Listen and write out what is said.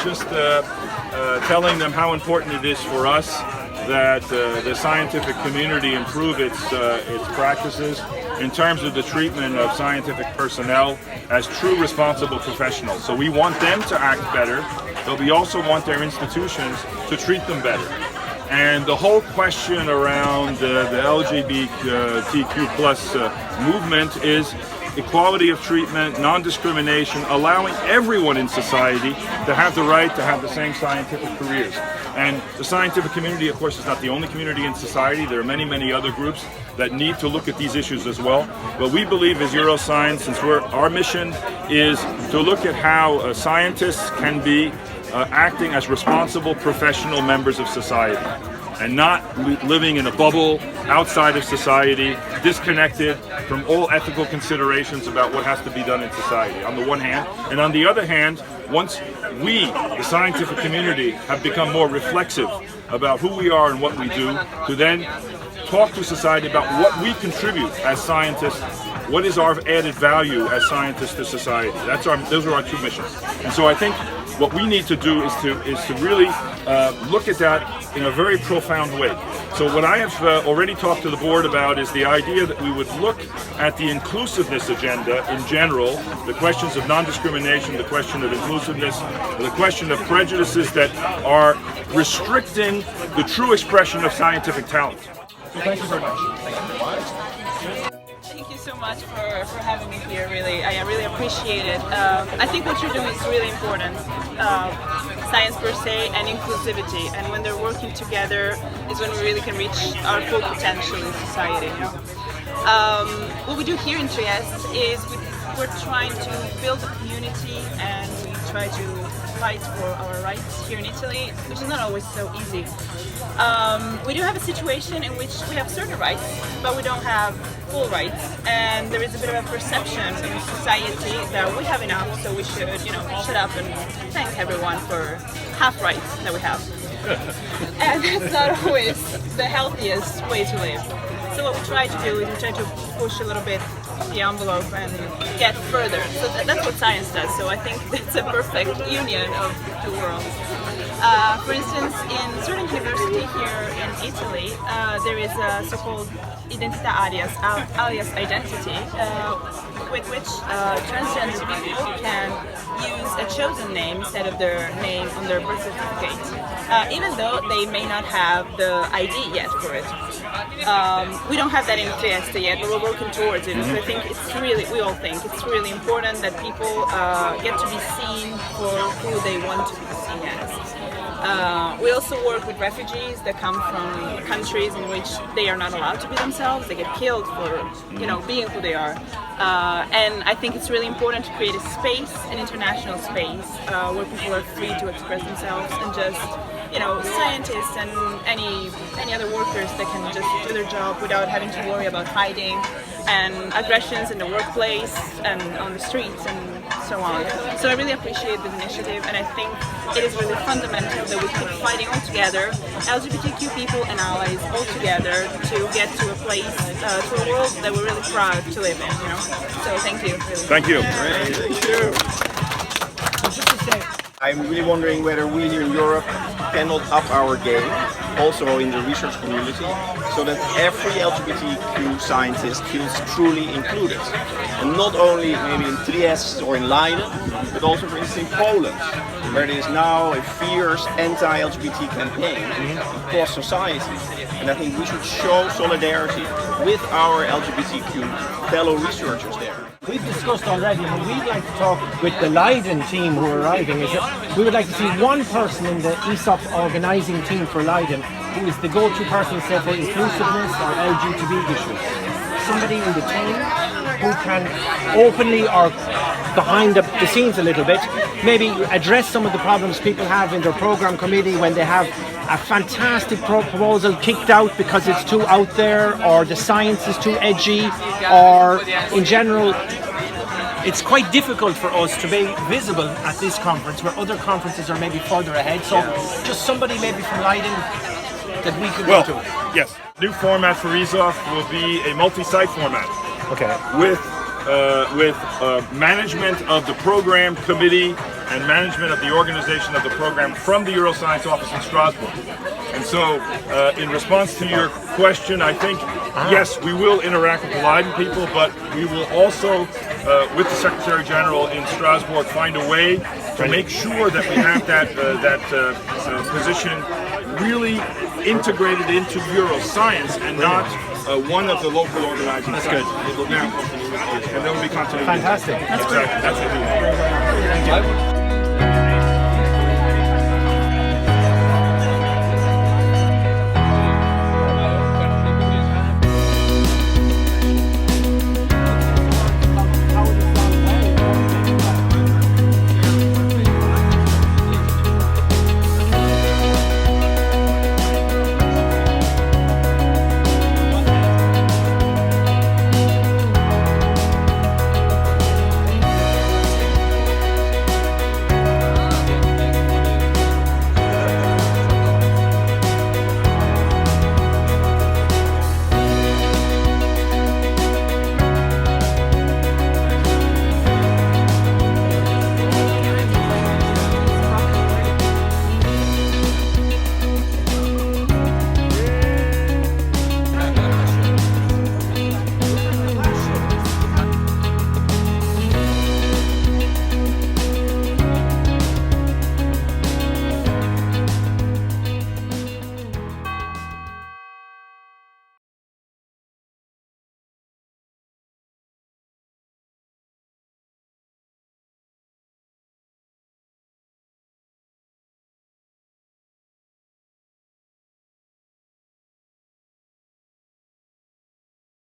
just telling them how important it is for us that the scientific community improve its practices in terms of the treatment of scientific personnel as true responsible professionals. So we want them to act better, but we also want their institutions to treat them better. And the whole question around the LGBTQ plus movement is equality of treatment, non-discrimination, allowing everyone in society to have the right to have the same scientific careers. And the scientific community, of course, is not the only community in society. There are many, many other groups that need to look at these issues as well. But we believe as EuroScience, since our mission is to look at how scientists can be acting as responsible professional members of society and not living in a bubble outside of society, disconnected from all ethical considerations about what has to be done in society, on the one hand. And on the other hand, once we, the scientific community, have become more reflexive about who we are and what we do, to then talk to society about what we contribute as scientists, what is our added value as scientists to society. Those are our two missions. And so I think what we need to do is to really look at that in a very profound way. So what I have already talked to the board about is the idea that we would look at the inclusiveness agenda in general, the questions of non-discrimination, the question of inclusiveness, the question of prejudices that are restricting the true expression of scientific talent. So thank you very much. Thank you so much for having me here, really. I really appreciate it. I think what you're doing is really important. Science per se and inclusivity, and when they're working together is when we really can reach our full potential in society. You know? What we do here in Trieste is we're trying to build a community, and we try to fight for our rights here in Italy, which is not always so easy. We do have a situation in which we have certain rights, but we don't have full rights, and there is a bit of a perception in society that we have enough, so we should, shut up and thank everyone for half rights that we have. And that's not always the healthiest way to live. So what we try to do is we try to push a little bit the envelope and get further. So that's what science does. So I think it's a perfect union of the two worlds. For instance, in certain university here in Italy, there is a so-called identità alias identity, with which transgender people can use a chosen name instead of their name on their birth certificate, even though they may not have the ID yet for it. We don't have that in Trieste yet, but we're working towards it. So I think we all think it's really important that people get to be seen for who they want to be seen as. We also work with refugees that come from countries in which they are not allowed to be themselves. They get killed for, being who they are. And I think it's really important to create a space, an international space, where people are free to express themselves, and just, scientists and any other workers that can just do their job without having to worry about hiding and aggressions in the workplace and on the streets and so on. So I really appreciate this initiative, and I think it is really fundamental that we keep fighting all together, LGBTQ people and allies all together, to get to a place, to a world that we're really proud to live in. So thank you. Really. Thank you. Thank you. I'm really wondering whether we here in Europe cannot up our game, also in the research community, so that every LGBTQ scientist feels truly included. And not only maybe in Trieste or in Leiden, but also for instance in Poland, where there is now a fierce anti-LGBT campaign across society. And I think we should show solidarity with our LGBTQ fellow researchers there. We've discussed already, and we'd like to talk with the Leiden team who are arriving, is that we would like to see one person in the ESOF organising team for Leiden who is the go-to person, say, for inclusiveness or LGBT issues. Somebody in the team who can openly or behind the scenes a little bit, maybe address some of the problems people have in their programme committee when they have a fantastic proposal kicked out because it's too out there, or the science is too edgy, or in general it's quite difficult for us to be visible at this conference where other conferences are maybe further ahead. So just somebody maybe from Leiden that we could go to. Yes. New format for ESOF will be a multi-site format. Okay. With with management of the program committee and management of the organization of the program from the EuroScience office in Strasbourg. And so, in response to your question, I think, yes, we will interact with the Leiden people, but we will also, with the Secretary General in Strasbourg, find a way to make sure that we have that position really integrated into EuroScience and not one of the local organizing. That's good. It will now, and there will be continuity. Fantastic. Exactly. That's what we want. Thank you.